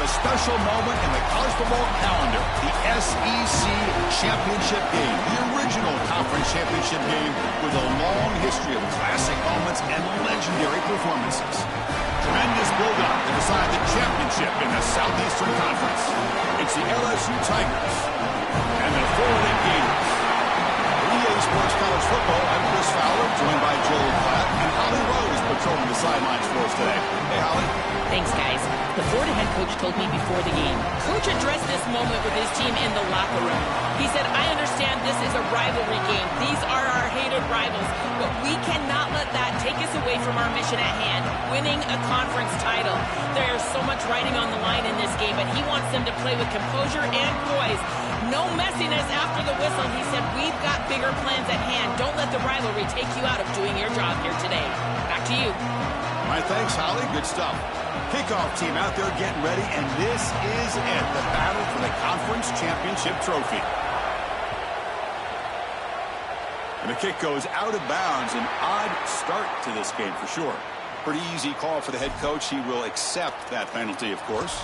a special moment in the college football calendar, the SEC Championship game, the original conference championship game with a long history of classic moments and legendary performances. Tremendous build-up to decide the championship in the Southeastern Conference. It's the LSU Tigers and the Florida Gators. EA Sports College Football, I'm Chris Fowler, joined by Joel Klatt and Holly Rose patrolling the sidelines for us today. Hey, Holly. Thanks, guys. The Florida head coach told me before the game. Coach addressed this moment with his team in the locker room. He said, I understand this is a rivalry game. These are our hated rivals, but we cannot let that take us away from our mission at hand, winning a conference title. There's so much riding on the line in this game, but he wants them to play with composure and poise. No messiness after the whistle. He said, we've got bigger plans at hand. Don't let the rivalry take you out of doing your job here today. Back to you. My thanks, Holly. Good stuff. Kickoff team out there getting ready, and this is it, the battle for the conference championship trophy. And the kick goes out of bounds. An odd start to this game for sure. Pretty easy call for the head coach. He will accept that penalty, of course.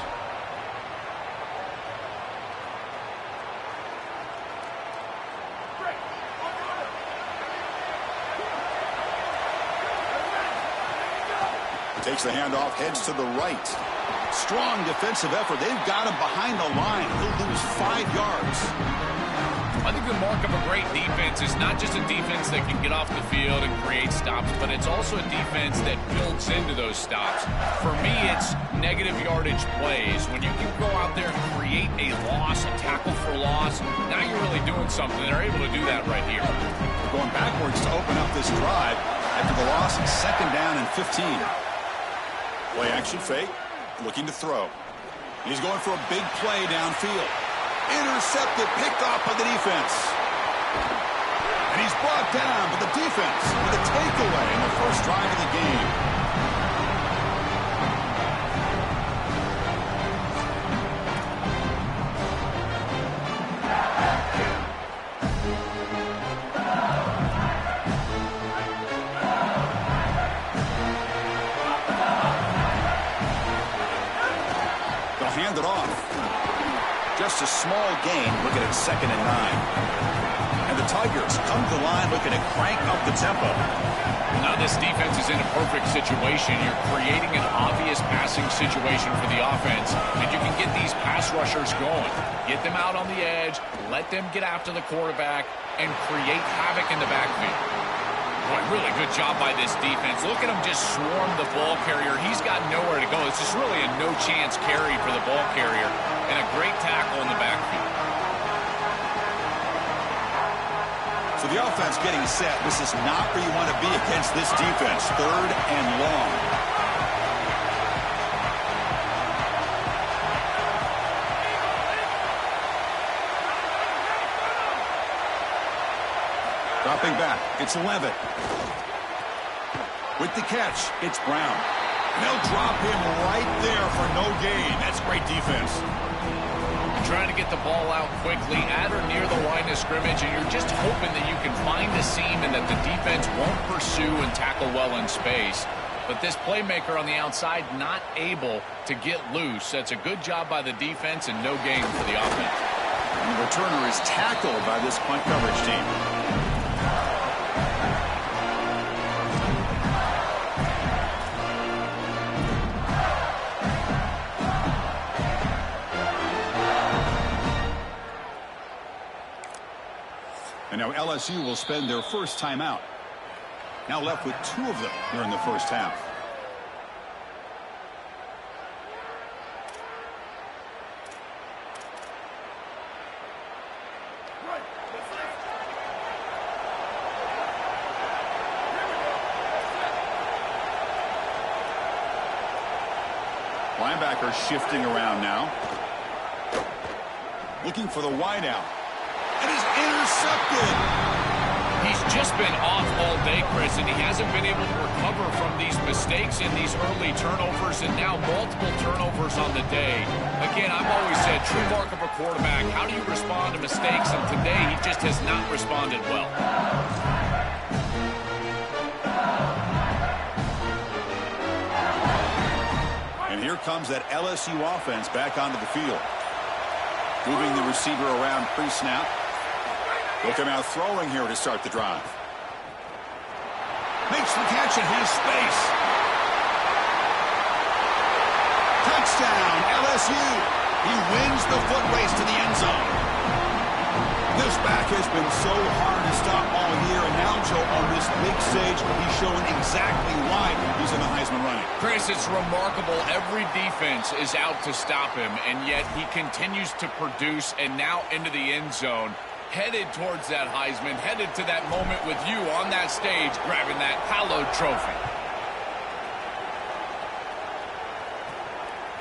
Takes the handoff, heads to the right. Strong defensive effort. They've got him behind the line. He'll lose 5 yards. I think the mark of a great defense is not just a defense that can get off the field and create stops, but it's also a defense that builds into those stops. For me, it's negative yardage plays. When you can go out there and create a loss, a tackle for loss, now you're really doing something. They're able to do that right here. Going backwards to open up this drive after the loss, second down and 15. Play action fake, looking to throw. He's going for a big play downfield. Intercepted, picked off by the defense. And he's brought down, but the defense with a takeaway in the first drive of the game. Hand it off. Just a small gain, looking at 2nd and 9. And the Tigers come to the line looking to crank up the tempo. Now this defense is in a perfect situation. You're creating an obvious passing situation for the offense, and you can get these pass rushers going. Get them out on the edge, let them get after the quarterback, and create havoc in the backfield. Boy, really good job by this defense. Look at him just swarm the ball carrier. He's got nowhere to go. It's just really a no-chance carry for the ball carrier, and a great tackle in the backfield. So the offense getting set. This is not where you want to be against this defense. 3rd and long. Dropping back, it's Levitt. With the catch, it's Brown. They'll drop him right there for no gain. That's great defense. Trying to get the ball out quickly at or near the line of scrimmage, and you're just hoping that you can find a seam and that the defense won't pursue and tackle well in space. But this playmaker on the outside not able to get loose. That's a good job by the defense and no gain for the offense. And the returner is tackled by this punt coverage team. And now LSU will spend their first timeout. Now left with 2 of them during the first half. Linebacker shifting around now. Looking for the wideout. And is intercepted. He's just been off all day, Chris, and he hasn't been able to recover from these mistakes in these early turnovers, and now multiple turnovers on the day. Again, I've always said, true mark of a quarterback, how do you respond to mistakes? And today, he just has not responded well. And here comes that LSU offense back onto the field. Moving the receiver around pre-snap. He'll come out throwing here to start the drive. Makes the catch and has space. Touchdown, LSU. He wins the foot race to the end zone. This back has been so hard to stop all year, and now, Joe, on this big stage, he's showing exactly why he's in the Heisman running. Chris, it's remarkable. Every defense is out to stop him, and yet he continues to produce, and now into the end zone, headed towards that Heisman, headed to that moment with you on that stage, grabbing that hallowed trophy.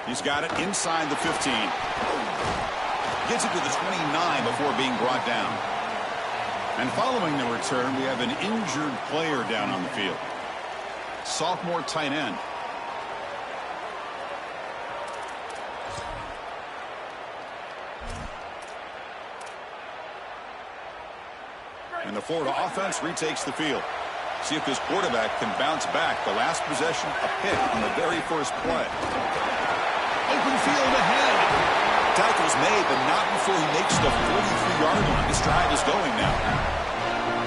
He's got it inside the 15. Gets it to the 29 before being brought down. And following the return, we have an injured player down on the field. Sophomore tight end. And the Florida offense retakes the field. See if this quarterback can bounce back. The last possession, a pick on the very first play. Open field ahead. Tackle's made, but not before he makes the 43-yard line. This drive is going now.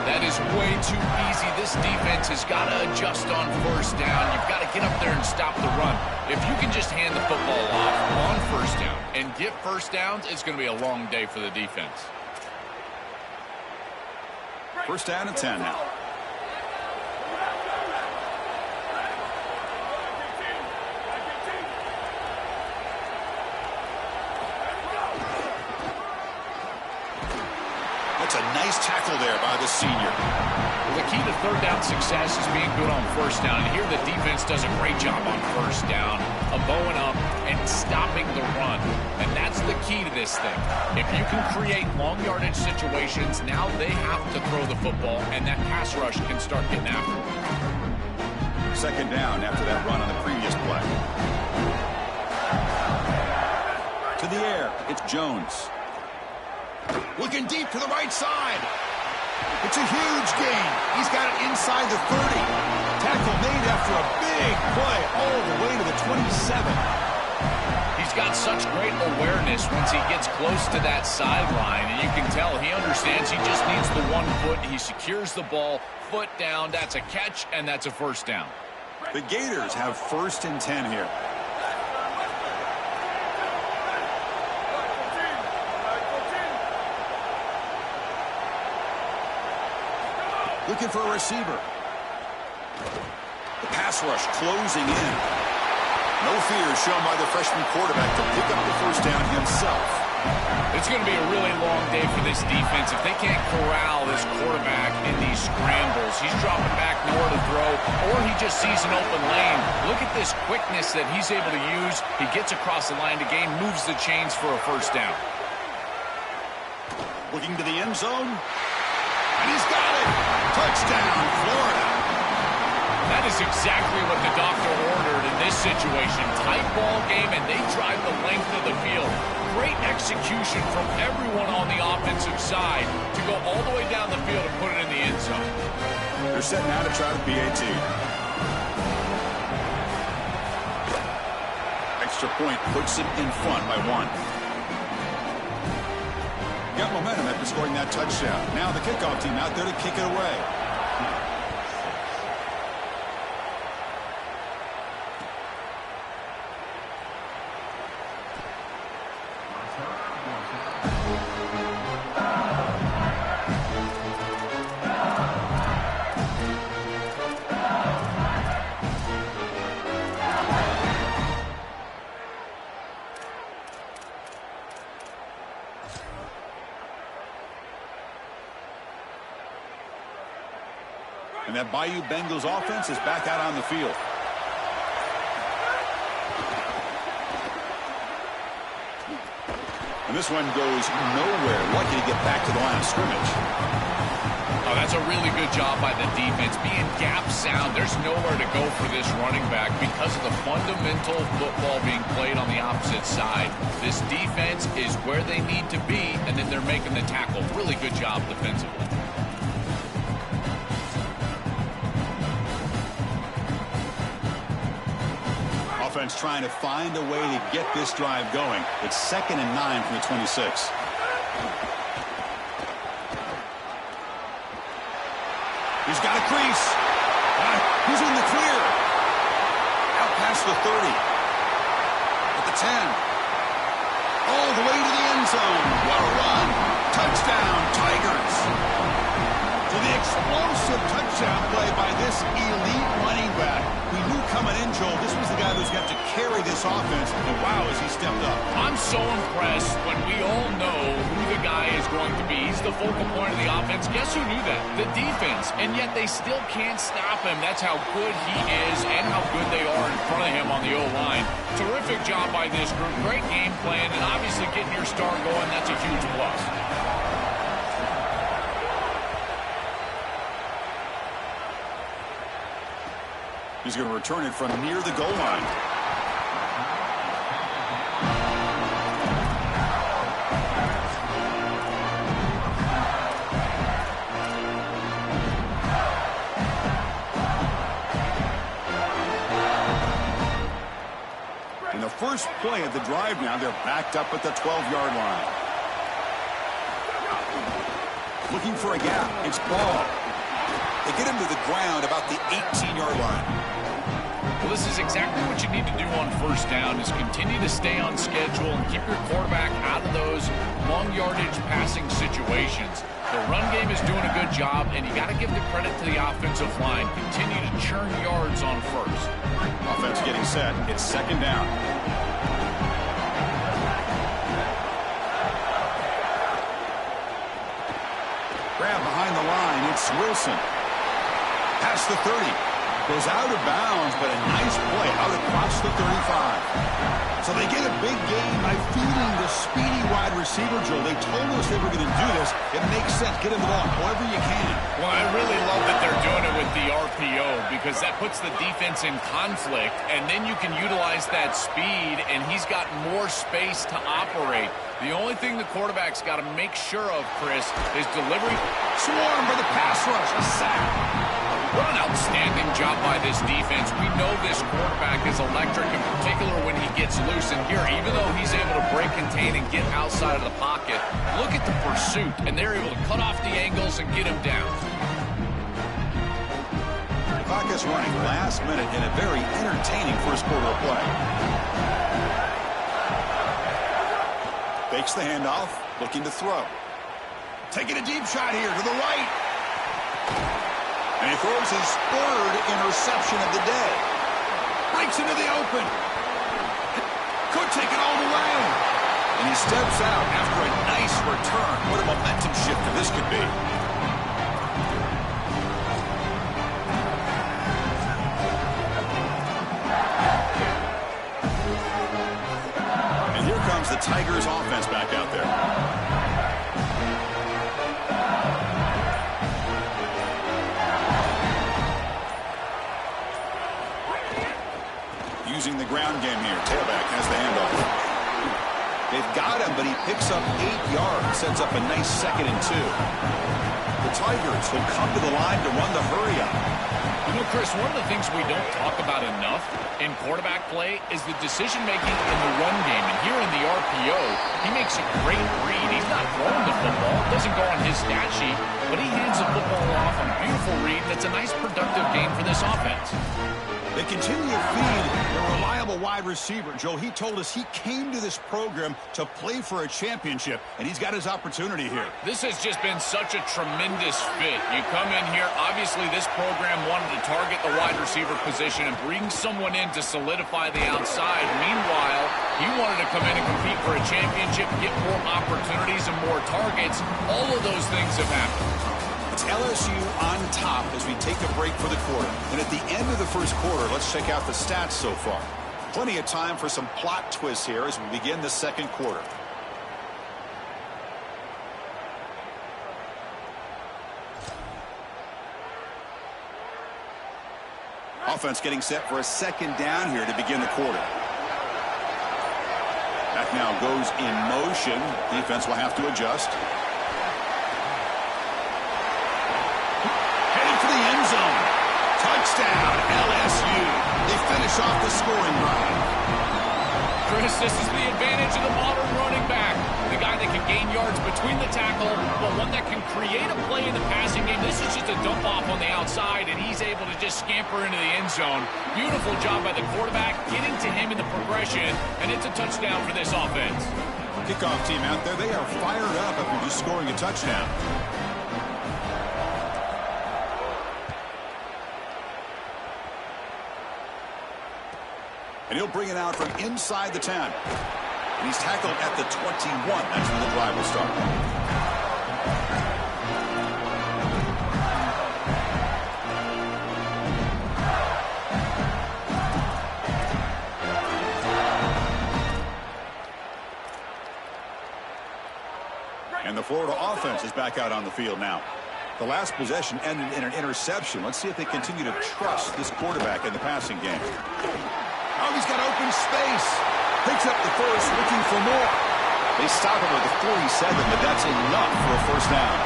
That is way too easy. This defense has got to adjust on first down. You've got to get up there and stop the run. If you can just hand the football off on first down and get first downs, it's going to be a long day for the defense. First down and 10 now. That's a nice tackle there by the senior. Well, the key to third down success is being good on first down. And here the defense does a great job on first down, of bowing up and stopping the run. And that's the key to this thing. If you can create long yardage situations, now they have to throw the football, and that pass rush can start getting after it. Second down after that run on the previous play. To the air, it's Jones. Looking deep to the right side. It's a huge gain. He's got it inside the 30. Tackle made after a big play all the way to the 27. He's got such great awareness once he gets close to that sideline, and you can tell he understands he just needs the 1 foot. He secures the ball, foot down. That's a catch, and that's a first down. The Gators have first and 10 here. Looking for a receiver. The pass rush closing in. No fear shown by the freshman quarterback to pick up the first down himself. It's going to be a really long day for this defense. If they can't corral this quarterback in these scrambles, he's dropping back nowhere to throw, or he just sees an open lane. Look at this quickness that he's able to use. He gets across the line to gain, moves the chains for a first down. Looking to the end zone. And he's got it. Touchdown, Florida. That is exactly what the doctor ordered in this situation. Tight ball game, and they drive the length of the field. Great execution from everyone on the offensive side to go all the way down the field and put it in the end zone. They're setting out to try the PAT. Extra point puts it in front by 1. Got momentum after scoring that touchdown. Now the kickoff team out there to kick it away. And that Bayou Bengals offense is back out on the field. And this one goes nowhere. Lucky to get back to the line of scrimmage. Oh, that's a really good job by the defense. Being gap sound, there's nowhere to go for this running back because of the fundamental football being played on the opposite side. This defense is where they need to be, and then they're making the tackle. Really good job defensively. offense trying to find a way to get this drive going. It's 2nd and 9 from the 26. He's got a crease. He's in the clear. Out past the 30. At the 10. All the way to the end zone. What a run. Touchdown, Tigers. So the explosive touchdown play by this elite running back. We knew coming in, Joel, this was the guy who's got to carry this offense. And wow, has he stepped up. I'm so impressed when we all know who the guy is going to be. He's the focal point of the offense. Guess who knew that? The defense. And yet they still can't stop him. That's how good he is and how good they are in front of him on the O-line. Terrific job by this group. Great game plan. And obviously getting your star going, that's a huge plus. He's going to return it from near the goal line. In the first play of the drive now, they're backed up at the 12-yard line. Looking for a gap. It's Ball. They get him to the ground about the 18-yard line. Well, this is exactly what you need to do on first down is continue to stay on schedule and keep your quarterback out of those long yardage passing situations. The run game is doing a good job, and you got to give the credit to the offensive line. Continue to churn yards on first. Offense getting set. It's 2nd down. Grab behind the line. It's Wilson. Past the 30. Goes out of bounds, but a nice play out across the 35. So they get a big gain by feeding the speedy wide receiver, Joe. They told us they were going to do this. It makes sense. Get him the ball however you can. Well, I really love that they're doing it with the RPO because that puts the defense in conflict, and then you can utilize that speed, and he's got more space to operate. The only thing the quarterback's got to make sure of, Chris, is delivery. Swarm for the pass rush. A sack. What an outstanding job by this defense. We know this quarterback is electric, in particular when he gets loose. And here, even though he's able to break, contain, and get outside of the pocket, look at the pursuit. And they're able to cut off the angles and get him down. The clock is running last minute in a very entertaining first quarter of play. Fakes the handoff, looking to throw. Taking a deep shot here to the right. And he throws his 3rd interception of the day. Breaks into the open. Could take it all the way. And he steps out after a nice return. What a momentum shifter this could be. And here comes the Tigers offense back out there. Using the ground game here. Tailback has the handoff. They've got him, but he picks up 8 yards. Sets up a nice 2nd and 2. The Tigers will come to the line to run the hurry up. You know, Chris, one of the things we don't talk about enough in quarterback play is the decision-making in the run game. And here in the RPO, he makes a great read. He's not throwing the football. It doesn't go on his stat sheet, but he hands the football off on a beautiful read. That's a nice, productive game for this offense. They continue to feed their reliable wide receiver. Joe, he told us he came to this program to play for a championship, and he's got his opportunity here. This has just been such a tremendous fit. You come in here, obviously this program wanted to target the wide receiver position and bring someone in to solidify the outside. Meanwhile, he wanted to come in and compete for a championship, get more opportunities and more targets. All of those things have happened. It's LSU on top as we take a break for the quarter. And at the end of the first quarter, let's check out the stats so far. Plenty of time for some plot twists here as we begin the second quarter. Offense getting set for a 2nd down here to begin the quarter. That now goes in motion. Defense will have to adjust. To the end zone. Touchdown, LSU. They finish off the scoring drive. Chris, this is the advantage of the modern running back. The guy that can gain yards between the tackle, but one that can create a play in the passing game. This is just a dump off on the outside, and he's able to just scamper into the end zone. Beautiful job by the quarterback, getting to him in the progression, and it's a touchdown for this offense. Kickoff team out there, they are fired up after just scoring a touchdown. And he'll bring it out from inside the 10. And he's tackled at the 21. That's when the drive will start. And the Florida offense is back out on the field now. The last possession ended in an interception. Let's see if they continue to trust this quarterback in the passing game. Oh, he's got open space. Picks up the first, looking for more. They stop him at the 47, but that's enough for a first down.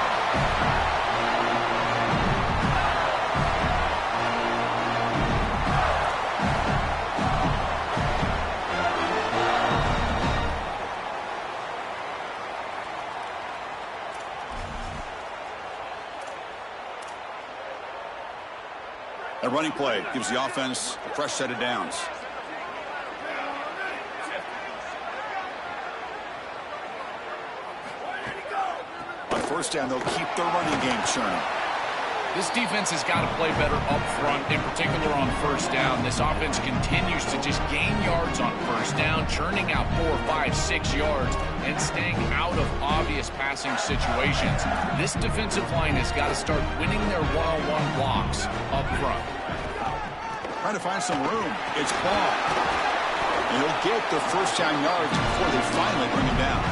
A running play gives the offense a fresh set of downs. First down, they'll keep their running game churning. This defense has got to play better up front, in particular on first down. This offense continues to just gain yards on first down, churning out 4, 5, 6 yards, and staying out of obvious passing situations. This defensive line has got to start winning their one-on-one blocks up front. Trying to find some room. It's Paul. And he'll get the first down yards before they finally bring him down.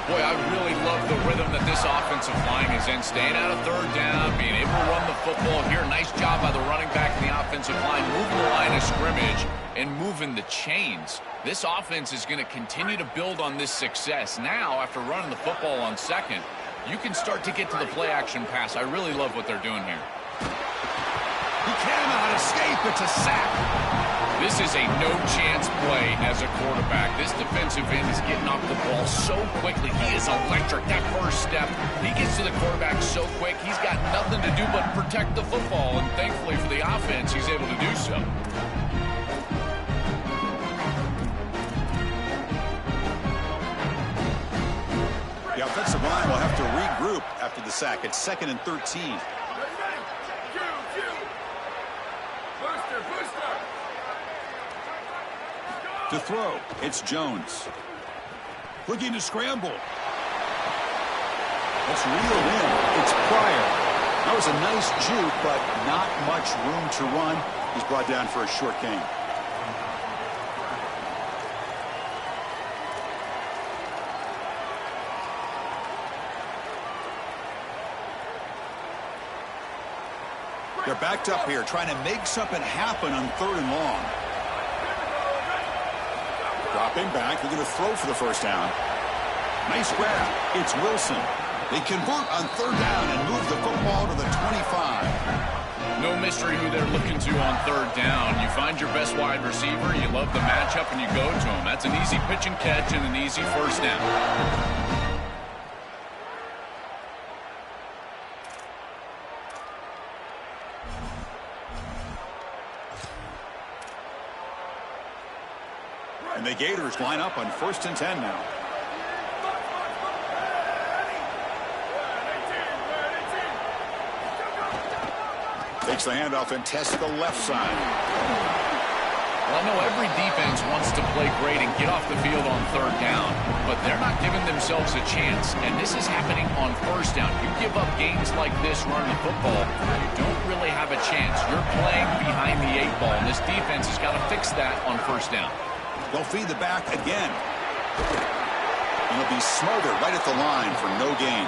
Boy, I really love the rhythm that this offensive line is in. Staying out of third down, being able to run the football here. Nice job by the running back and the offensive line, moving the line of scrimmage and moving the chains. This offense is going to continue to build on this success. Now, after running the football on second, you can start to get to the play-action pass. I really love what they're doing here. He cannot escape. It's a sack. This is a no-chance play as a quarterback. This defensive end is getting off the ball so quickly. He is electric. That first step, he gets to the quarterback so quick, he's got nothing to do but protect the football. And thankfully for the offense, he's able to do so. The offensive line will have to regroup after the sack. It's 2nd and 13. To throw, it's Jones. Looking to scramble. Let's reel it in. It's Pryor. That was a nice juke, but not much room to run. He's brought down for a short gain. They're backed up here, trying to make something happen on 3rd and long. Dropping back, they're going to throw for the first down. Nice grab. It's Wilson. They convert on 3rd down and move the football to the 25. No mystery who they're looking to on 3rd down. You find your best wide receiver, you love the matchup, and you go to him. That's an easy pitch and catch and an easy first down. And the Gators line up on 1st and 10 now. Takes the handoff and tests the left side. Well, I know every defense wants to play great and get off the field on 3rd down, but they're not giving themselves a chance, and this is happening on 1st down. You give up gains like this running the football, you don't really have a chance. You're playing behind the 8 ball, and this defense has got to fix that on 1st down. They'll feed the back again. And he'll be smothered right at the line for no gain.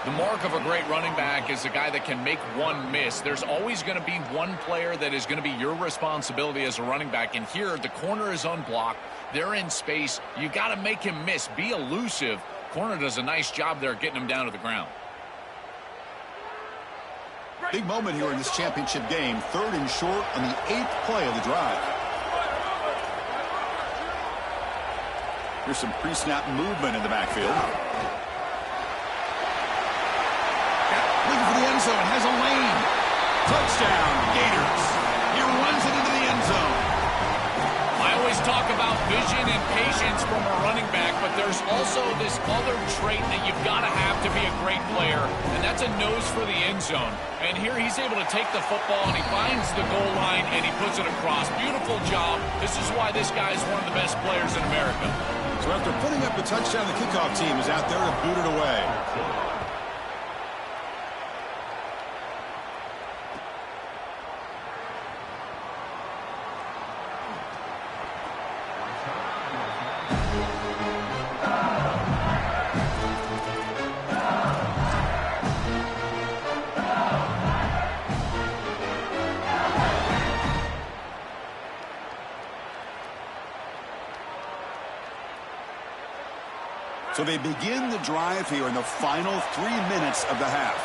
The mark of a great running back is a guy that can make one miss. There's always going to be one player that is going to be your responsibility as a running back. And here, the corner is unblocked. They're in space. You got to make him miss. Be elusive. Corner does a nice job there getting him down to the ground. Big moment here in this championship game. 3rd and short on the 8th play of the drive. Here's some pre-snap movement in the backfield. Looking for the end zone. Has a lane. Touchdown, Gators. He runs it into the end zone. I always talk about vision and patience from a running back, but there's also this other trait that you've got to have to be a great player, and that's a nose for the end zone. And here he's able to take the football, and he finds the goal line, and he puts it across. Beautiful job. This is why this guy is one of the best players in America. So after putting up the touchdown, the kickoff team is out there to boot it away. So they begin the drive here in the final 3 minutes of the half.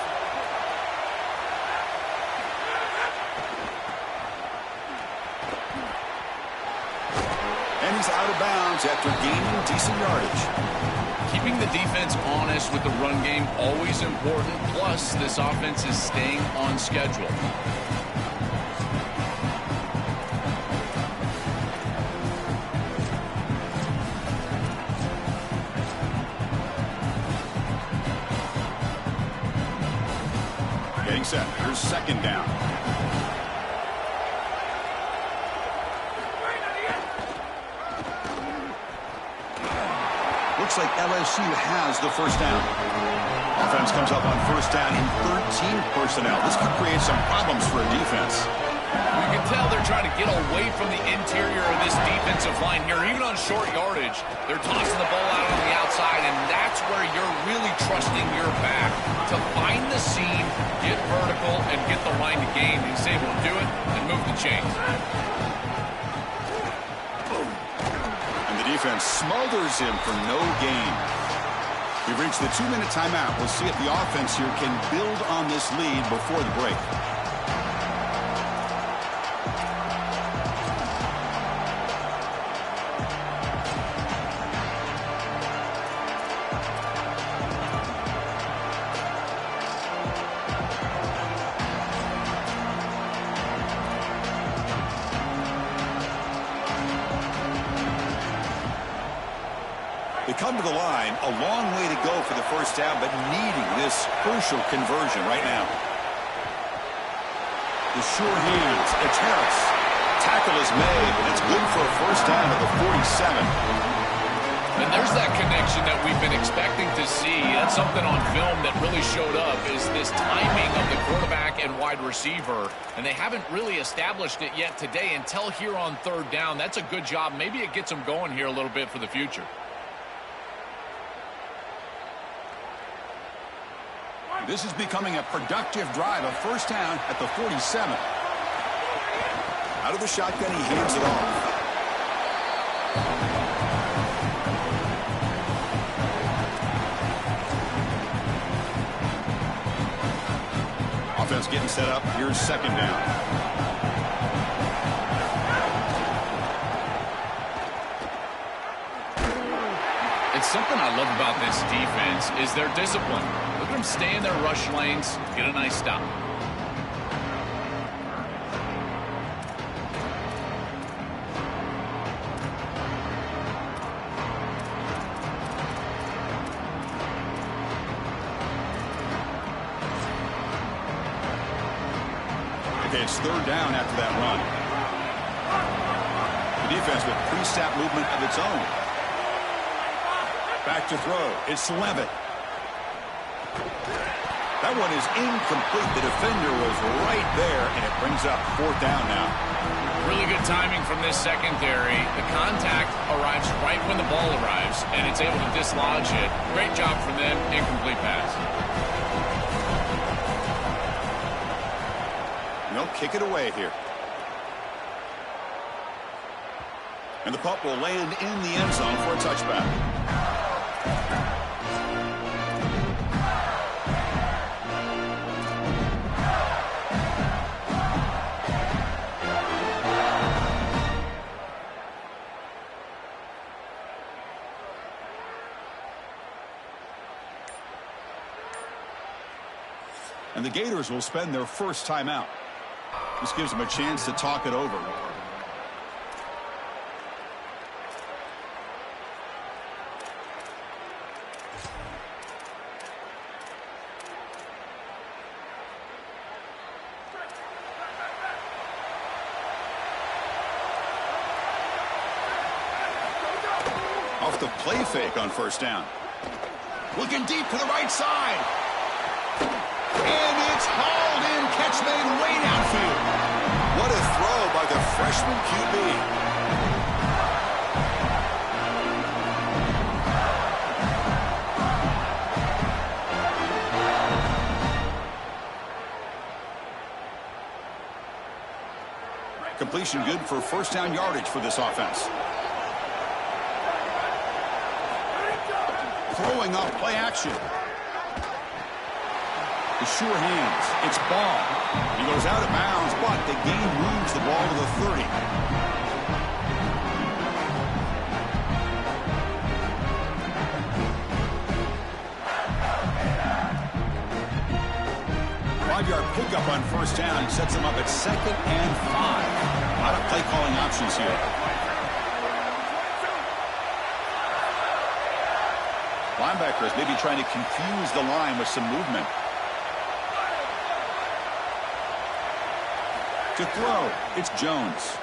And he's out of bounds after gaining decent yardage. Keeping the defense honest with the run game, always important. Plus, this offense is staying on schedule. Set. Here's second down. Looks like LSU has the first down. Offense comes up on first down in 13 personnel. This could create some problems for a defense. You can tell they're trying to get away from the interior of this defensive line here. Even on short yardage, they're tossing the ball out on the outside, and that's where you're really trusting your back to find the seam, get vertical, and get the line to gain. He's able to do it and move the chains. And the defense smothers him for no gain. We've reached the 2-minute timeout. We'll see if the offense here can build on this lead before the break. They come to the line, a long way to go for the first down, but needing this crucial conversion right now. The sure hands, it's Harris. Tackle is made, and it's good for a first down at the 47. And there's that connection that we've been expecting to see. That's something on film that really showed up, is this timing of the quarterback and wide receiver. And they haven't really established it yet today until here on third down. That's a good job. Maybe it gets them going here a little bit for the future. This is becoming a productive drive, a first down at the 47. Out of the shotgun, he hands it off. Offense getting set up. Here's second down. It's something I love about this defense is their discipline. Look at them stay in their rush lanes, get a nice stop. Okay, it's third down after that run. The defense with pre-snap movement of its own. Back to throw. It's Levitt. That one is incomplete. The defender was right there, and it brings up fourth down now. Really good timing from this secondary. The contact arrives right when the ball arrives, and it's able to dislodge it. Great job from them. Incomplete pass. They'll kick it away here. And the puck will land in the end zone for a touchback. And the Gators will spend their first timeout. This gives them a chance to talk it over. Off the play fake on first down. Looking deep to the right side. And it's hauled in. Catch made way downfield. What a throw by the freshman QB. Completion good for first down yardage for this offense. Throwing off play action. The sure hands. It's Ball. He goes out of bounds, but the gain moves the ball to the 30. Five-yard pickup on first down sets him up at 2nd and 5. A lot of play calling options here. Linebackers maybe trying to confuse the line with some movement. To throw, it's Jones.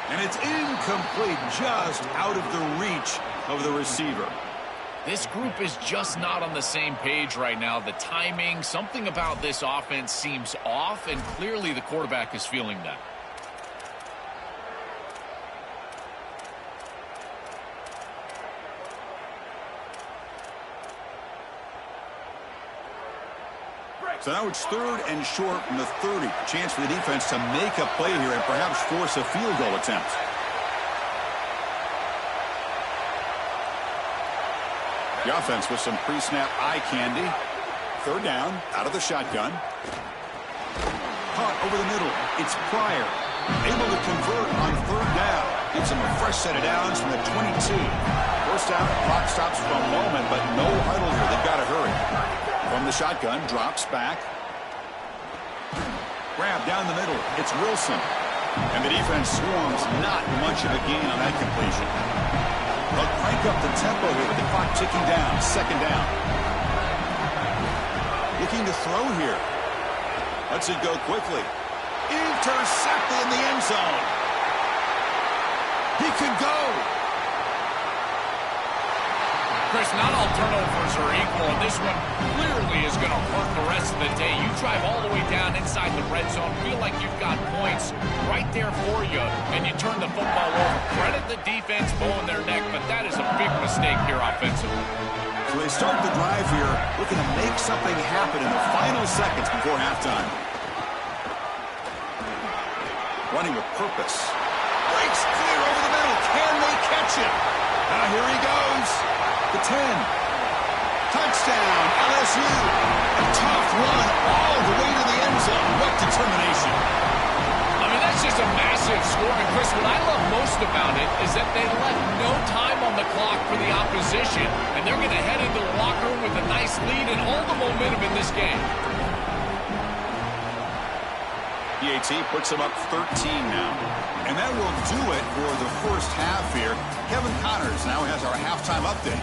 And it's incomplete, just out of the reach of the receiver. This group is just not on the same page right now. The timing, something about this offense seems off, and clearly the quarterback is feeling that. So now it's 3rd and short from the 30. Chance for the defense to make a play here and perhaps force a field goal attempt. The offense with some pre-snap eye candy. 3rd down, out of the shotgun. Caught over the middle. It's Pryor. Able to convert on 3rd down. Gives him a fresh set of downs from the 22. First down, clock stops for a moment, but no huddle here. They've got to hurry. From the shotgun, drops back. Grab down the middle. It's Wilson. And the defense swarms. Not much of a gain on that completion. They'll crank up the tempo here with the clock ticking down. 2nd down. Looking to throw here. Lets it go quickly. Intercepted in the end zone. He could go. Chris, not all turnovers are equal, and this one clearly is going to hurt the rest of the day. You drive all the way down inside the red zone, feel like you've got points right there for you, and you turn the football over. Credit the defense bowing their neck, but that is a big mistake here offensively. So they start the drive here, looking to make something happen in the final seconds before halftime. Running with purpose. Breaks clear over the middle. Can they catch it? Now here he goes. The 10. Touchdown, LSU. A tough run all the way to the end zone. What determination. I mean, that's just a massive score. And, Chris, what I love most about it is that they left no time on the clock for the opposition. And they're going to head into the locker room with a nice lead and all the momentum in this game. PAT puts them up 13 now. And that will do it for the first half here. Kevin Connors now has our halftime update.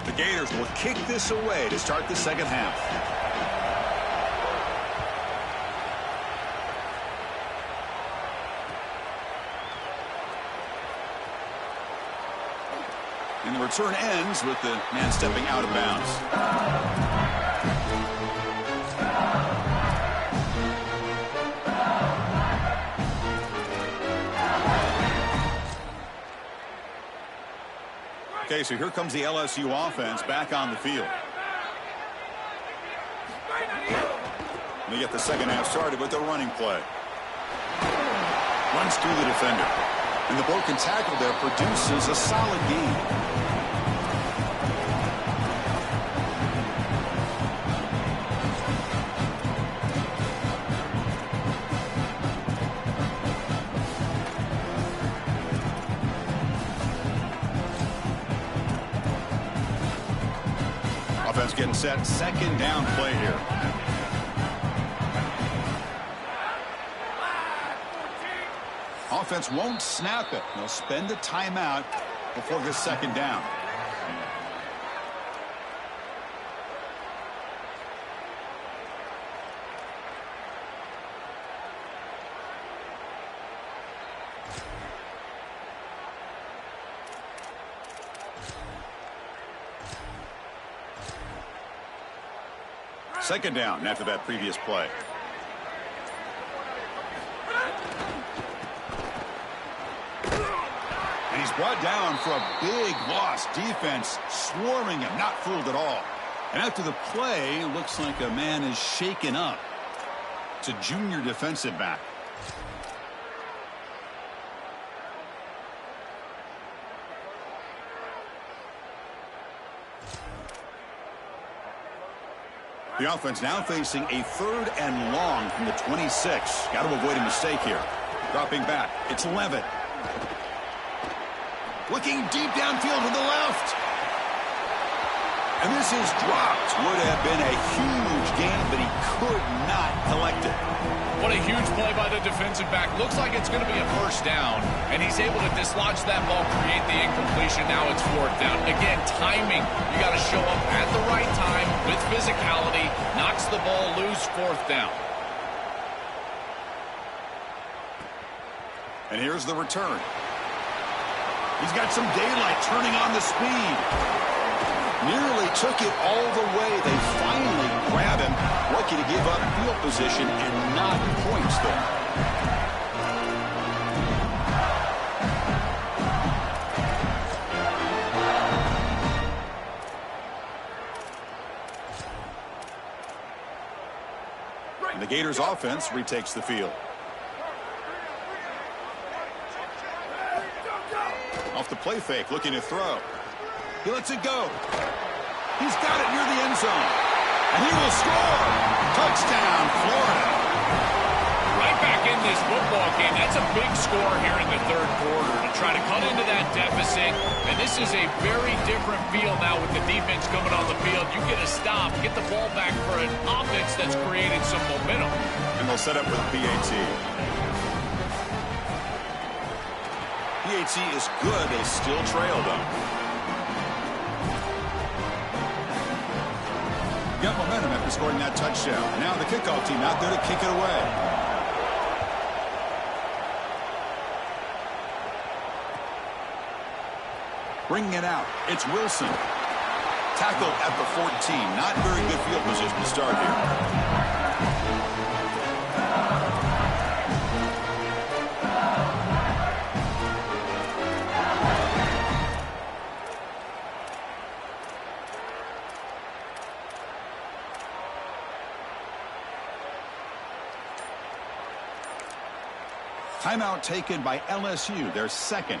The Gators will kick this away to start the second half. And the return ends with the man stepping out of bounds. Okay, so here comes the LSU offense back on the field. They get the second half started with a running play. Runs through the defender. And the broken tackle there produces a solid gain. defense getting set. Second down play here. Offense won't snap it. They'll spend the timeout before this second down. Second down after that previous play. And he's brought down for a big loss. Defense swarming him, not fooled at all. And after the play, looks like a man is shaken up. It's a junior defensive back. The offense now facing a 3rd and long from the 26. Got to avoid a mistake here. Dropping back. It's Levitt. Looking deep downfield to the left. And this is dropped. Would have been a huge gain, but he could not collect it. What a huge play by the defensive back. Looks like it's going to be a first down, and he's able to dislodge that ball, create the incompletion. Now it's 4th down. Again, timing. You got to show up at the right time with physicality. Knocks the ball loose, 4th down. And here's the return. He's got some daylight, turning on the speed. Nearly took it all the way. They finally grab him. Lucky to give up field position and not points there. And the Gators offense retakes the field. Off the play fake, looking to throw. He lets it go. He's got it near the end zone. And he will score. Touchdown, Florida. Right back in this football game. That's a big score here in the 3rd quarter to try to cut into that deficit. And this is a very different feel now with the defense coming on the field. You get a stop, get the ball back for an offense that's created some momentum. And they'll set up with PAT. PAT is good. They still trail, though. Got momentum after scoring that touchdown. Now the kickoff team out there to kick it away. Bringing it out. It's Wilson. Tackled at the 14. Not very good field position to start here. Timeout taken by LSU, their 2nd.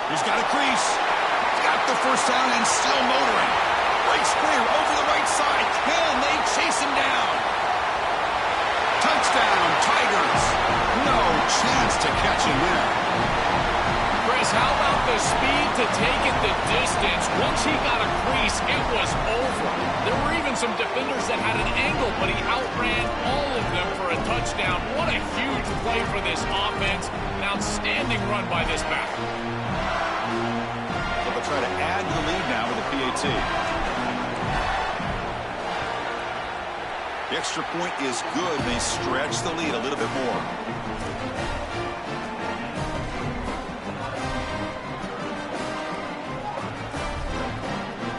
He's got a crease. Got the first down and still motoring. Breaks clear over the right side. Can they chase him down? Touchdown, Tigers. No chance to catch him there. Chris, how about the speed to take it the distance? Once he got a crease, it was over. There were even some defenders that had an angle, but he outran all of them for a touchdown. What a huge play for this offense. An outstanding run by this back. They'll try to add the lead now with a PAT. The extra point is good. They stretch the lead a little bit more.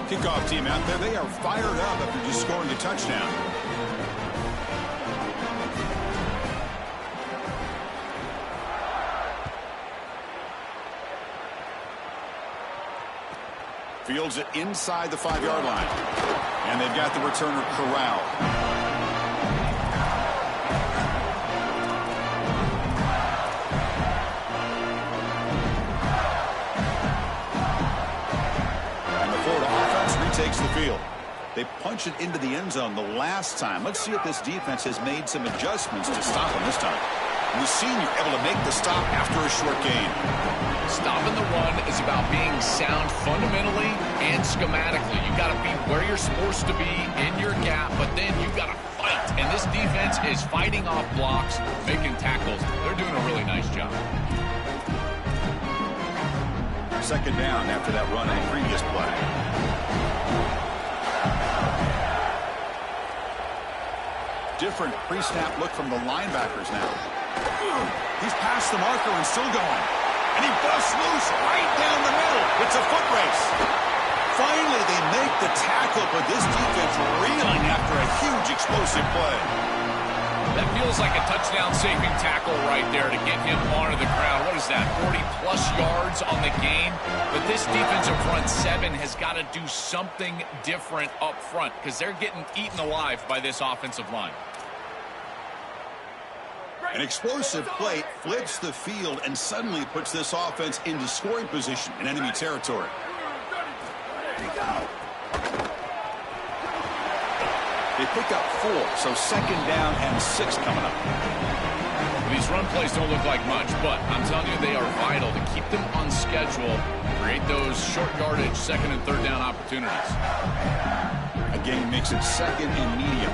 Kickoff team out there. They are fired up after just scoring a touchdown. Fields it inside the 5-yard line. And they've got the returner corralled. launched it into the end zone the last time. Let's see if this defense has made some adjustments to stop him this time. And the senior able to make the stop after a short gain. Stopping the run is about being sound fundamentally and schematically. You got to be where you're supposed to be in your gap, but then you got to fight. And this defense is fighting off blocks, making tackles. They're doing a really nice job. Second down after that run in the previous play. Different pre-snap look from the linebackers now. He's past the marker and still going. And he busts loose right down the middle. It's a foot race. Finally, they make the tackle, but this defense reeling after a huge explosive play. That feels like a touchdown-saving tackle right there to get him onto the ground. What is that, 40-plus yards on the game? But this defensive front seven has got to do something different up front because they're getting eaten alive by this offensive line. An explosive play flips the field and suddenly puts this offense into scoring position in enemy territory. They pick up 4, so second down and 6 coming up. These run plays don't look like much, but I'm telling you they are vital to keep them on schedule, create those short yardage second and third down opportunities. Again, makes it second and medium.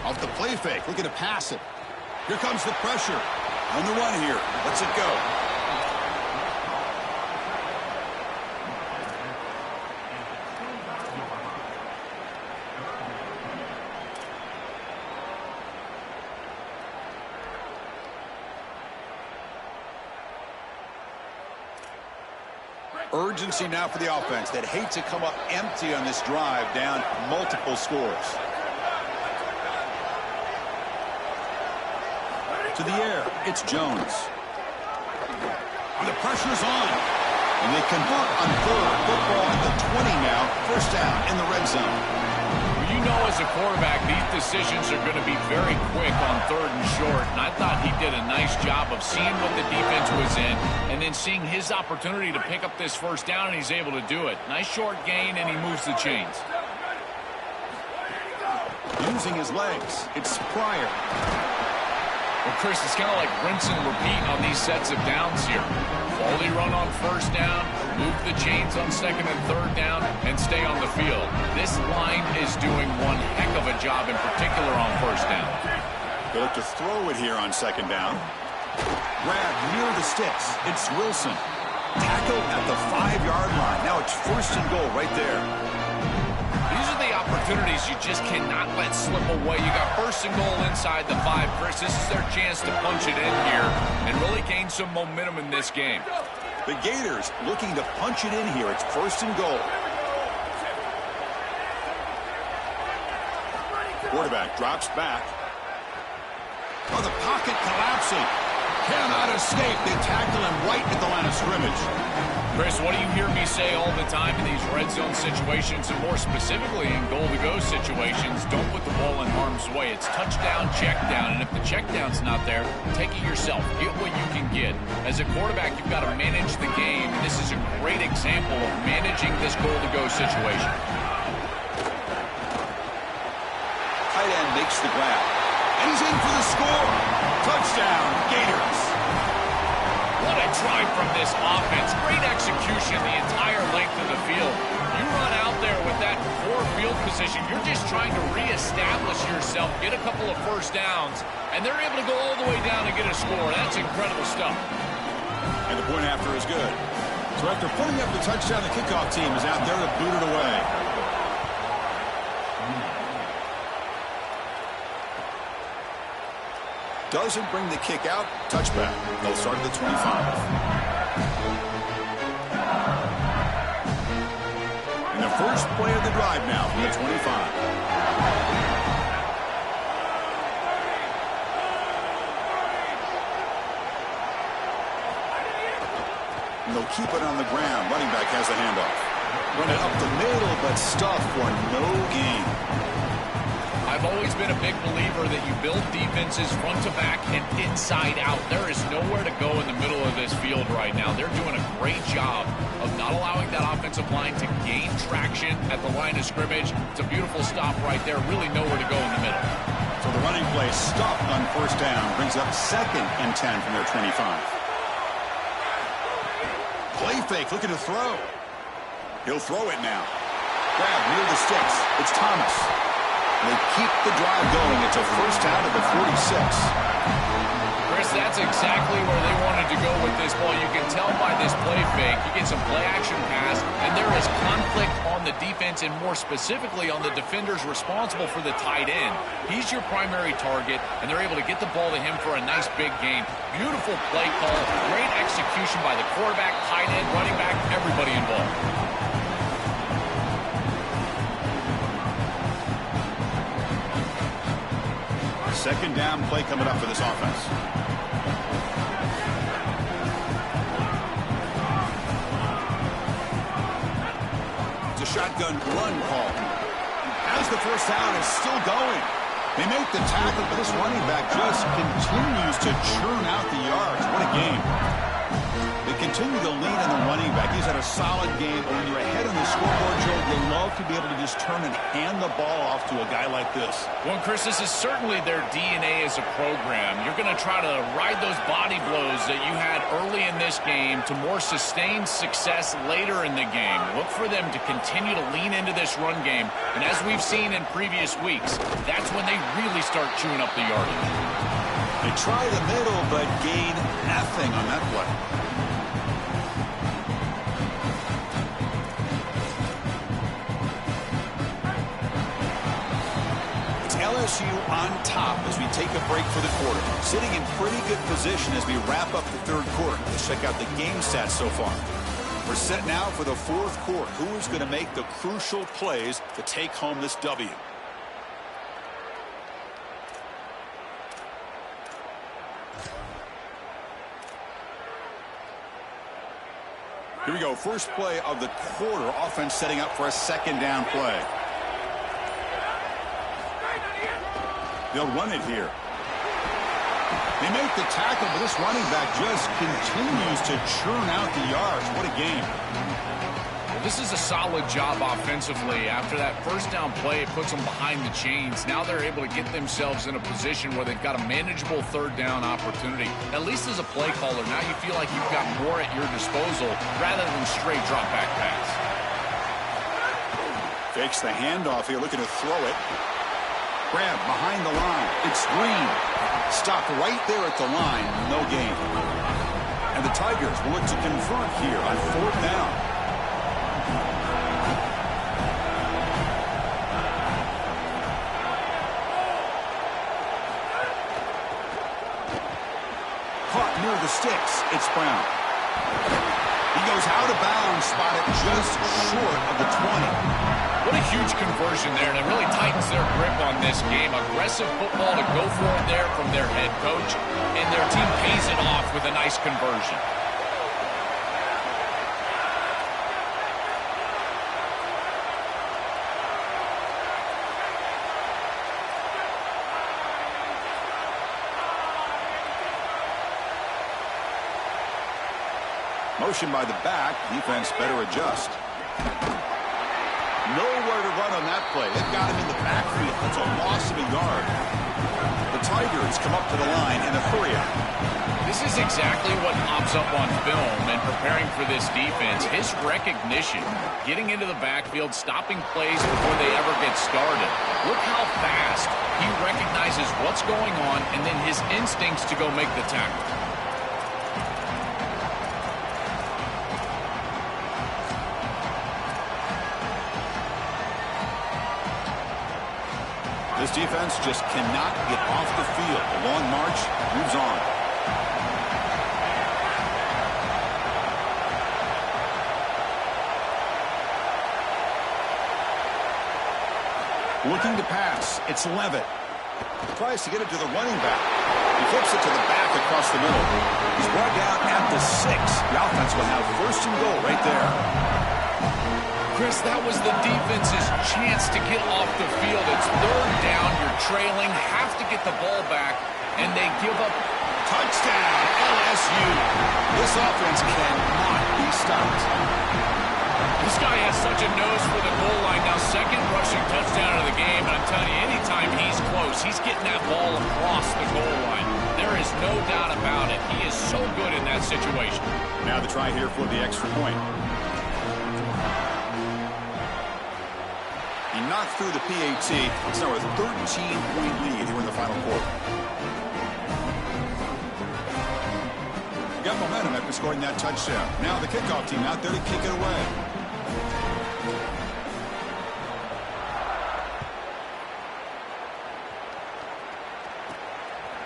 Off the play fake, looking to pass it. Here comes the pressure. On the run here. Lets it go. Urgency now for the offense that hate to come up empty on this drive, down multiple scores. To the air, it's Jones. And the pressure's on. And they convert on third. Football at the 20 now. First down in the red zone. You know, as a quarterback, these decisions are going to be very quick on third and short. And I thought he did a nice job of seeing what the defense was in and then seeing his opportunity to pick up this first down, and he's able to do it. Nice short gain, and he moves the chains. Using his legs, it's Pryor. Well, Chris, it's kind of like rinse and repeat on these sets of downs here. Quality run on first down, move the chains on second and third down, and stay on the field. This line is doing one heck of a job, in particular on first down. They look to throw it here on second down. Grab near the sticks. It's Wilson. Tackle at the 5-yard line. Now it's first and goal right there. These are the opportunities you just cannot let slip away. You got first and goal inside the 5, Chris. This is their chance to punch it in here and really gain some momentum in this game. The Gators looking to punch it in here. It's first and goal. Quarterback drops back. Oh, the pocket collapsing. Cannot escape. They tackle him right at the line of scrimmage. Chris, what do you hear me say all the time in these red zone situations, and more specifically in goal-to-go situations? Don't put the ball in harm's way. It's touchdown, check down, and if the check down's not there, take it yourself. Get what you can get. As a quarterback, you've got to manage the game, and this is a great example of managing this goal-to-go situation. Tight end makes the grab, and he's in for the score. Touchdown, Gators. What a drive from this offense. Great execution the entire length of the field. You run out there with that poor field position. You're just trying to reestablish yourself, get a couple of first downs, and they're able to go all the way down and get a score. That's incredible stuff. And the point after is good. So after putting up the touchdown, the kickoff team is out there to boot it away. Doesn't bring the kick out. Touchback. They'll start at the 25. And the first play of the drive now from the 25. And they'll keep it on the ground. Running back has the handoff. Run it up the middle, but stuffed for no gain. I've always been a big believer that you build defenses front to back and inside out. There is nowhere to go in the middle of this field right now. They're doing a great job of not allowing that offensive line to gain traction at the line of scrimmage. It's a beautiful stop right there. Really nowhere to go in the middle. So the running play stopped on first down, brings up 2nd and 10 from their 25. Play fake, looking to throw. He'll throw it now. Grab near the sticks. It's Thomas. And they keep the drive going. It's a first down at the 46. Chris, that's exactly where they wanted to go with this ball. You can tell by this play fake. You get some play action pass, and there is conflict on the defense and more specifically on the defenders responsible for the tight end. He's your primary target, and they're able to get the ball to him for a nice big gain. Beautiful play call, great execution by the quarterback, tight end, running back, everybody involved. Second down play coming up for this offense. It's a shotgun run call. As the first down is still going. They make the tackle, but this running back just continues to churn out the yards. What a game. They continue to lead in the running back. He's had a solid game, but when you're ahead on the scoreboard, Joe, you love to be able to just turn and hand the ball off to a guy like this. Well, Chris, this is certainly their DNA as a program. You're going to try to ride those body blows that you had early in this game to more sustained success later in the game. Look for them to continue to lean into this run game. And as we've seen in previous weeks, that's when they really start chewing up the yardage. They try the middle, but gain nothing on that play. LSU on top as we take a break for the quarter. Sitting in pretty good position as we wrap up the third quarter. Let's check out the game stats so far. We're set now for the fourth quarter. Who is going to make the crucial plays to take home this W? Here we go. First play of the quarter. Offense setting up for a second down play. They'll run it here. They make the tackle, but this running back just continues to churn out the yards. What a game. Well, this is a solid job offensively. After that first down play, it puts them behind the chains. Now they're able to get themselves in a position where they've got a manageable third down opportunity. At least as a play caller, now you feel like you've got more at your disposal rather than straight drop back pass. Fakes the handoff here, looking to throw it. Grab behind the line. It's Green. Stopped right there at the line. No gain. And the Tigers will look to convert here on fourth down. Caught near the sticks. It's Brown. He goes out of bounds, spotted just short of the 20. What a huge conversion there, and it really tightens their grip on this game. Aggressive football to go for it there from their head coach, and their team pays it off with a nice conversion. Motion by the back. Defense better adjust. Nowhere to run on that play. They've got him in the backfield. That's a loss of a yard. The Tigers come up to the line in a hurry up. This is exactly what pops up on film and preparing for this defense. His recognition, getting into the backfield, stopping plays before they ever get started. Look how fast he recognizes what's going on and then his instincts to go make the tackle. This defense just cannot get off the field. The long march moves on. Looking to pass. It's Levitt. Tries to get it to the running back. He flips it to the back across the middle. He's brought down at the 6. The offense will have first and goal right there. Chris, that was the defense's chance to get off the field. It's third down. You're trailing, have to get the ball back, and they give up. Touchdown, LSU. This offense cannot be stopped. This guy has such a nose for the goal line. Now, second rushing touchdown of the game, and I'm telling you, anytime he's close, he's getting that ball across the goal line. There is no doubt about it. He is so good in that situation. Now the try here for the extra point. He knocked through the PAT. It's now a 13-point lead here in the final quarter. Got momentum after scoring that touchdown. Now the kickoff team out there to kick it away.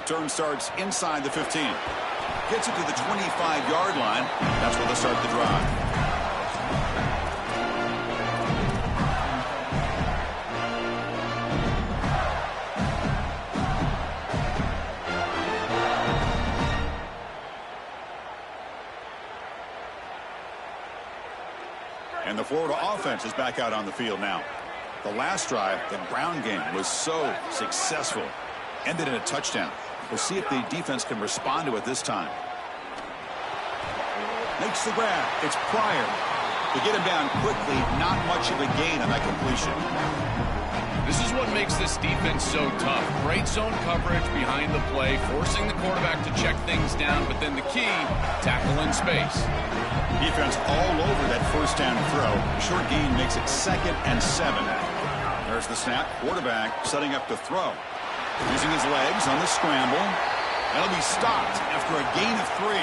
Turn starts inside the 15. Gets it to the 25-yard line. That's where they'll start the drive. And the Florida offense is back out on the field now. The last drive, the ground game, was so successful. Ended in a touchdown. We'll see if the defense can respond to it this time. Makes the grab. It's Pryor. To get him down quickly, not much of a gain on that completion. This is what makes this defense so tough. Great zone coverage behind the play, forcing the quarterback to check things down, but then the key, tackle in space. Defense all over that first down throw. Short gain makes it 2nd and 7. There's the snap. Quarterback setting up to throw. Using his legs on the scramble. That'll be stopped after a gain of 3.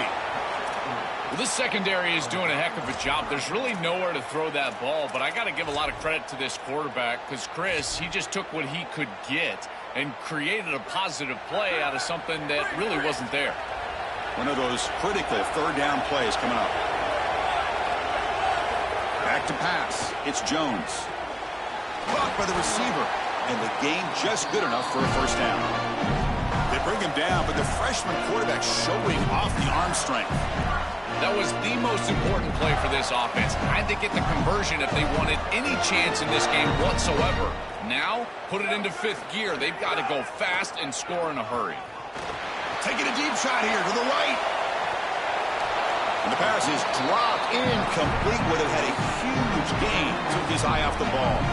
Well, this secondary is doing a heck of a job. There's really nowhere to throw that ball, but I got to give a lot of credit to this quarterback because, Chris, he just took what he could get and created a positive play out of something that really wasn't there. One of those critical third down plays coming up. Back to pass. It's Jones. Caught by the receiver. And the gain just good enough for a first down. They bring him down, but the freshman quarterback showing off the arm strength. That was the most important play for this offense. Had to get the conversion if they wanted any chance in this game whatsoever. Now, put it into 5th gear. They've got to go fast and score in a hurry. Taking a deep shot here to the right. And the pass is dropped incomplete. Would have had a huge gain. Took his eye off the ball.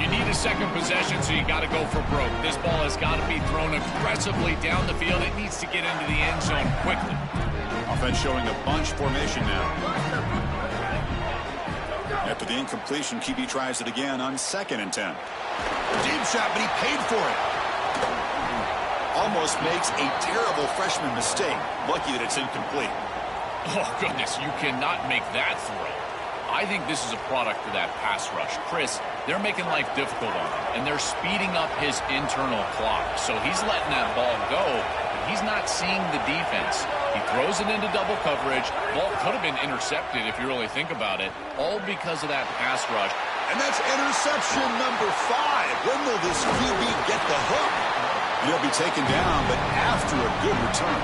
You need a second possession, so you got to go for broke. This ball has got to be thrown aggressively down the field. It needs to get into the end zone quickly. Offense showing a bunch formation now. After the incompletion, QB tries it again on 2nd and 10. Deep shot, but he paid for it. Almost makes a terrible freshman mistake. Lucky that it's incomplete. Oh, goodness, you cannot make that throw. I think this is a product of that pass rush. Chris, they're making life difficult on him, and they're speeding up his internal clock. So he's letting that ball go, but he's not seeing the defense. He throws it into double coverage. Ball could have been intercepted if you really think about it, all because of that pass rush. And that's interception number 5. When will this QB get the hook? He'll be taken down, but after a good return.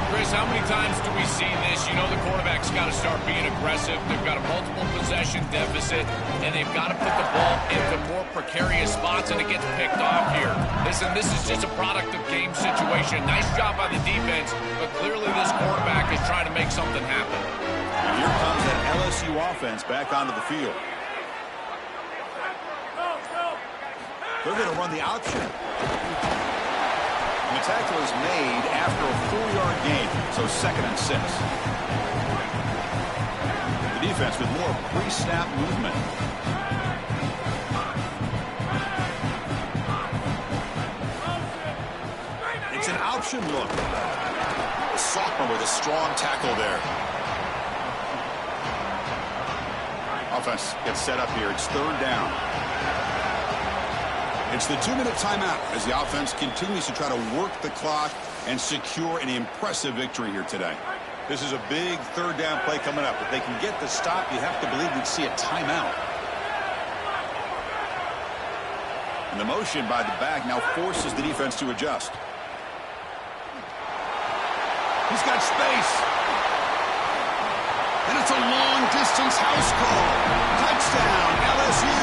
Chris, how many times do we see this? You know the quarterback's got to start being aggressive. They've got a multiple possession deficit, and they've got to put the ball into more precarious spots, and it gets picked off here. Listen, this is just a product of game situation. Nice job by the defense, but clearly this quarterback is trying to make something happen. And here comes that LSU offense back onto the field. They're going to run the option. And the tackle is made after a 4-yard gain, so 2nd and 6. The defense with more pre-snap movement. It's an option look. The sophomore with a strong tackle there. Offense gets set up here. It's 3rd down. It's the 2-minute timeout as the offense continues to try to work the clock and secure an impressive victory here today. This is a big 3rd down play coming up. If they can get the stop, you have to believe we'd see a timeout. And the motion by the back now forces the defense to adjust. He's got space. And it's a long-distance house call. Touchdown, LSU.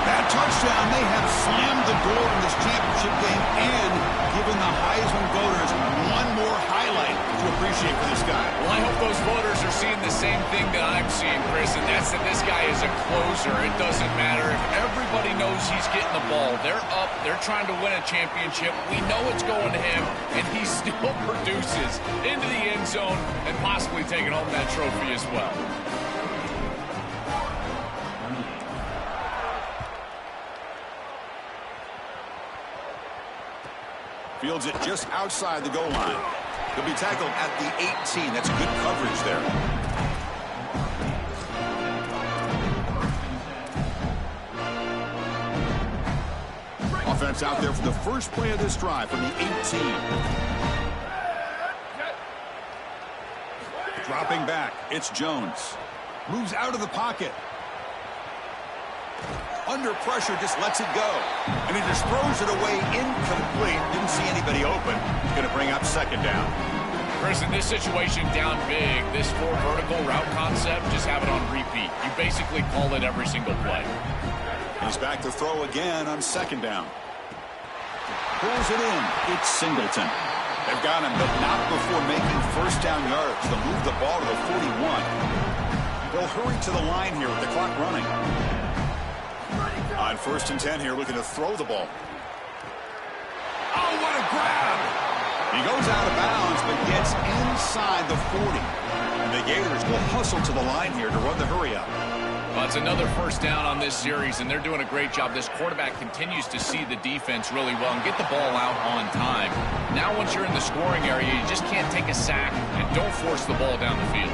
That touchdown may have slammed the door in this championship game and given the Heisman voters one more highlight to appreciate for this guy. Well, I hope those voters are seeing the same thing that I'm seeing, Chris, and that's that this guy is a closer. It doesn't matter if everybody knows he's getting the ball. They're up. They're trying to win a championship. We know it's going to him, and he still produces into the end zone and possibly taking home that trophy as well. Fields it just outside the goal line. He'll be tackled at the 18. That's good coverage there. Offense out there for the first play of this drive from the 18. Dropping back, it's Jones. Moves out of the pocket. Under pressure, just lets it go. And he just throws it away incomplete. Didn't see anybody open. He's going to bring up second down. Chris, in this situation, down big, this 4 vertical route concept, just have it on repeat. You basically call it every single play. He's back to throw again on second down. Pulls it in. It's Singleton. They've got him, but not before making first down yards. They'll move the ball to the 41. They'll hurry to the line here with the clock running. On 1st and 10 here, looking to throw the ball. Oh, what a grab! He goes out of bounds, but gets inside the 40. And the Gators will hustle to the line here to run the hurry up. Well, it's another first down on this series, and they're doing a great job. This quarterback continues to see the defense really well and get the ball out on time. Now, once you're in the scoring area, you just can't take a sack and don't force the ball down the field.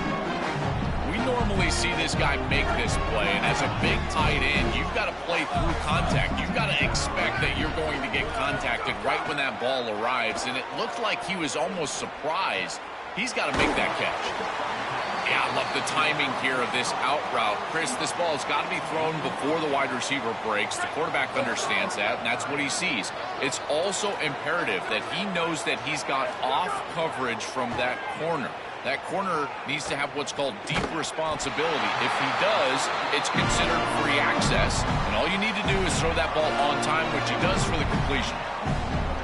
We normally see this guy make this play, and as a big tight end, you've got to play through contact. You've got to expect that you're going to get contacted right when that ball arrives, and it looked like he was almost surprised. He's got to make that catch. Yeah, I love the timing here of this out route. Chris, this ball has got to be thrown before the wide receiver breaks. The quarterback understands that, and that's what he sees. It's also imperative that he knows that he's got off coverage from that corner. That corner needs to have what's called deep responsibility. If he does, it's considered free access. And all you need to do is throw that ball on time, which he does for the completion.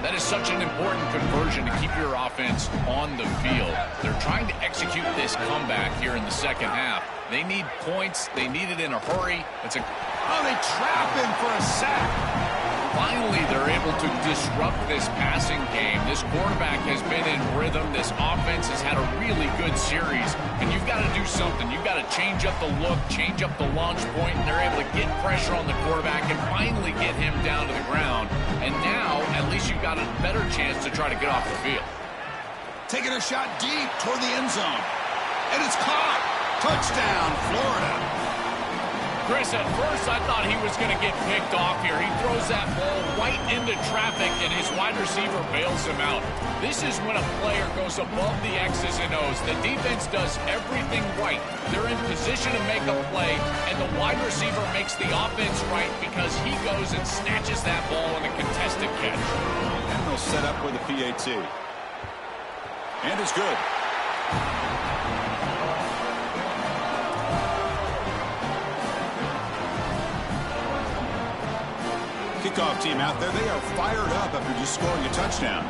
That is such an important conversion to keep your offense on the field. They're trying to execute this comeback here in the second half. They need points. They need it in a hurry. Oh, they trap him for a sack. Finally, they're able to disrupt this passing game. This quarterback has been in rhythm. This offense has had a really good series. And you've got to do something. You've got to change up the look, change up the launch point, and they're able to get pressure on the quarterback and finally get him down to the ground. And now, at least you've got a better chance to try to get off the field. Taking a shot deep toward the end zone. And it's caught. Touchdown, Florida. Chris, at first I thought he was going to get picked off here. He throws that ball right into traffic, and his wide receiver bails him out. This is when a player goes above the X's and O's. The defense does everything right. They're in position to make a play, and the wide receiver makes the offense right because he goes and snatches that ball in a contested catch. And they'll set up for the PAT. And it's good. Kickoff team out there, they are fired up after just scoring a touchdown.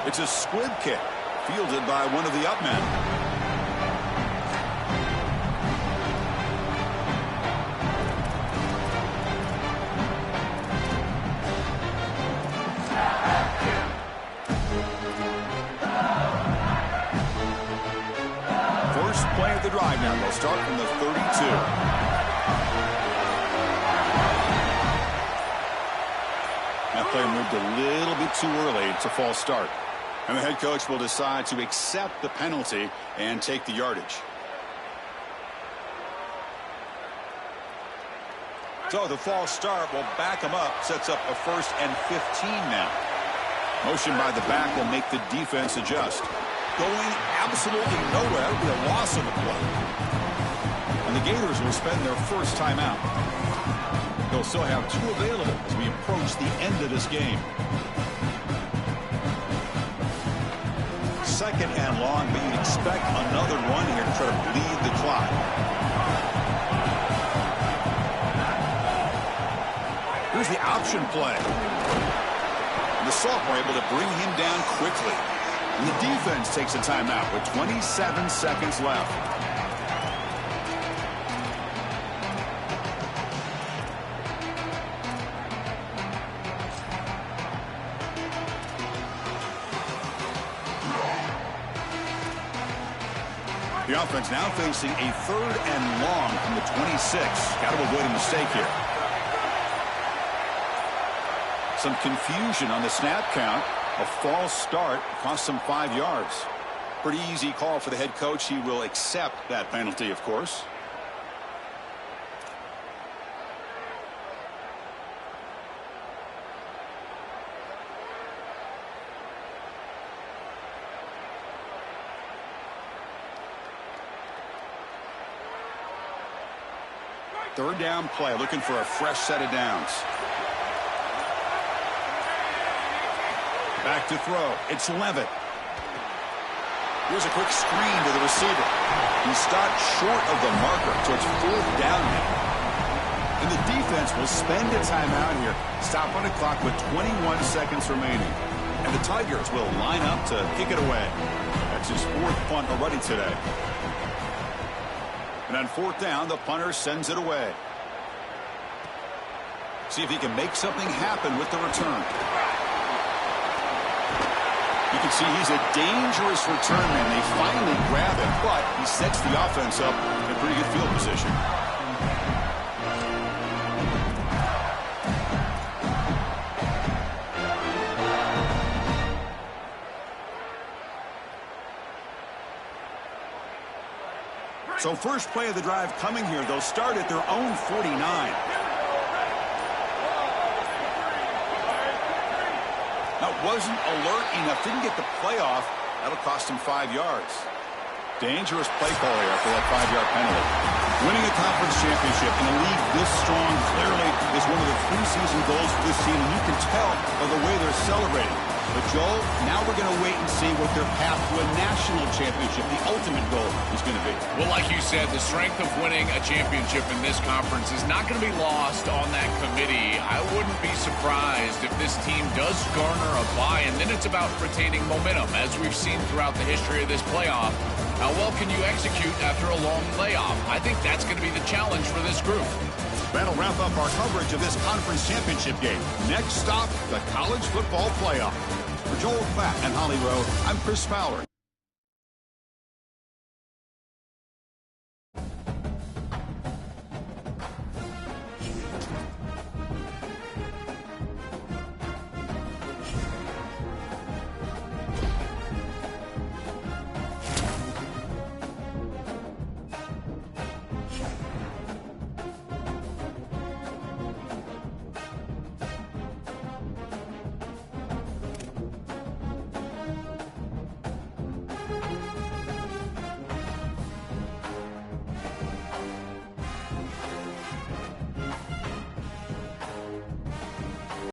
It's a squib kick, fielded by one of the up men. Play of the drive now. They'll start from the 32. That play moved a little bit too early. It's a false start. And the head coach will decide to accept the penalty and take the yardage. So the false start will back him up. Sets up a 1st and 15 now. Motion by the back will make the defense adjust. Going absolutely nowhere. It'll be a loss of the play. And the Gators will spend their first timeout. He'll still have 2 available as we approach the end of this game. 2nd and long, but you'd expect another run here to try to bleed the clock. Here's the option play. And the sophomore able to bring him down quickly. And the defense takes a timeout with 27 seconds left. The offense now facing a 3rd and long from the 26. Got to avoid a mistake here. Some confusion on the snap count. A false start cost them 5 yards. Pretty easy call for the head coach. He will accept that penalty, of course. Third down play, looking for a fresh set of downs. Back to throw. It's Levitt. Here's a quick screen to the receiver. He stopped short of the marker, so it's 4th down now. And the defense will spend a timeout here. Stop on the clock with 21 seconds remaining. And the Tigers will line up to kick it away. That's his 4th punt already today. And on 4th down, the punter sends it away. See if he can make something happen with the return. You can see he's a dangerous return man. They finally grab him, but he sets the offense up in a pretty good field position. So first play of the drive coming here. They'll start at their own 49. That wasn't alert enough. Didn't get the play off. That'll cost him 5 yards. Dangerous play call here after that 5-yard penalty. Winning a conference championship in a league this strong clearly is one of the preseason goals for this team, and you can tell by the way they're celebrating. But, Joel, now we're going to wait and see what their path to a national championship, the ultimate goal, is going to be. Well, like you said, the strength of winning a championship in this conference is not going to be lost on that committee. I wouldn't be surprised if this team does garner a bye, and then it's about retaining momentum, as we've seen throughout the history of this playoff. How well can you execute after a long layoff? I think that's going to be the challenge for this group. That'll wrap up our coverage of this conference championship game. Next stop, the college football playoff. For Joel Klatt and Holly Rowe, I'm Chris Fowler.